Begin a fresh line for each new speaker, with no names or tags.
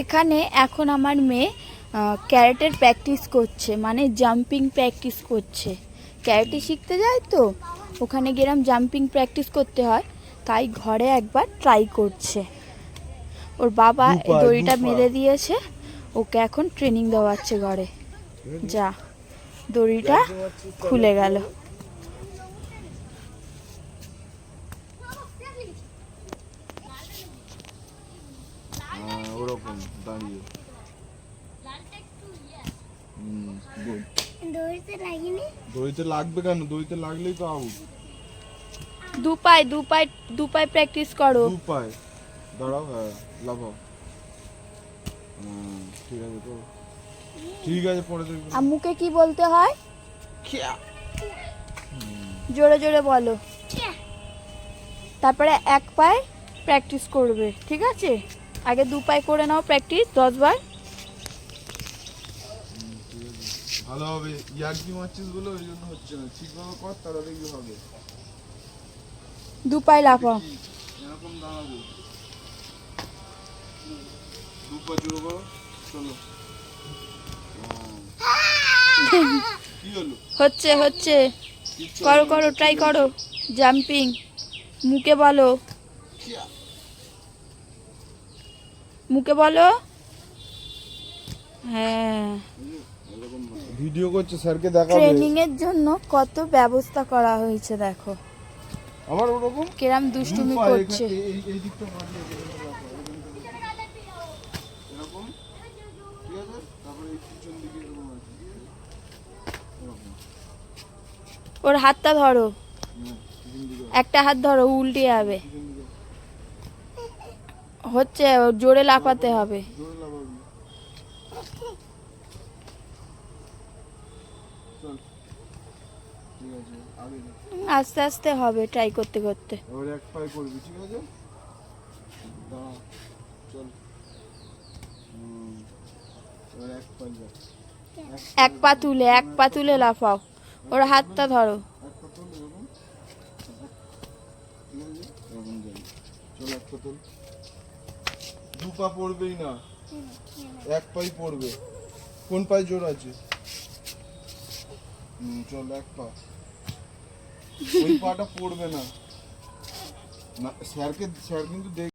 এখানে এখন আমার মেয়ে ক্যারেটের প্র্যাকটিস করছে, মানে জাম্পিং প্র্যাকটিস করছে। ক্যারেটে শিখতে যায় তো, ওখানে গেলাম জাম্পিং প্র্যাকটিস করতে হয়, তাই ঘরে একবার ট্রাই করছে। ওর বাবা দড়িটা বেঁধে দিয়েছে, ওকে এখন ট্রেনিং দেওয়াচ্ছে ঘরে। যা, দড়িটা খুলে গেল।
দড়িতে লাগবে কেন? দড়িতে লাগলেই তো আউট।
দু পায়ে প্র্যাকটিস করো।
দু পায়ে দাঁড়াও, হ্যাঁ লাফাও। ঠিক আছে তো, ঠিক আছে, পরে দেখবো।
আম্মুকে কি বলতে হয়? জোরে জোরে বলো। তারপরে এক পায়ে প্র্যাকটিস করবে, ঠিক আছে? আগে দু পায়ে করে নাও প্র্যাকটিস 10 বার।
ভালো হবে, ইয়ার্কি মারছিস বলে ওই জন্য হচ্ছে না। ঠিকভাবে কর, তাহলে দেখবি হবে।
দু পায়ে লাফাও।
এরকম দাঁড়াবো, দু পা জোড়ো করো, চলো। কি হলো?
হচ্ছে হচ্ছে, করো করো, ট্রাই করো জাম্পিং। মুখে বলো, মুখে বলো। হ্যাঁ,
ভিডিও করছে, স্যারকে দেখাবে।
ট্রেনিং এর জন্য কত ব্যবস্থা করা হয়েছে দেখো।
আমার ওরকম
কেরাম দুষ্টুমি করছে।
এই দিকটা মারলে এরকম, ঠিক আছে? তারপরে এই পিছন দিকে এরকম আছে, ঠিক আছে? এরকম
ওর হাতটা ধরো,
পিছন দিকে,
একটা হাত ধরো, উল্টে যাবে।
পিছন দিকে
হচ্ছে, ওর জোরে লাফাতে হবে।
জোরে লাগাবি। চল, ঠিক আছে, আগে যা।
আস্তে আস্তে হবে, ট্রাই করতে করতে।
এবার এক পায়ে করবি, ঠিক আছে? দাঁড়া, চল। এবার এক পায়ে যা।
এক পা তুলে লাফাও। ওর হাতটা ধরো।
এক পা তোল, এরকম, ঠিক আছে? এরকম যাবি। চল, এক পা তোল। দু পা পড়বেই না, এক পাই পড়বে। কোন পায়ে জোর আছে? চল, এক পা। ওই পাটা পড়বে না। স্যার কিন্তু দেখ।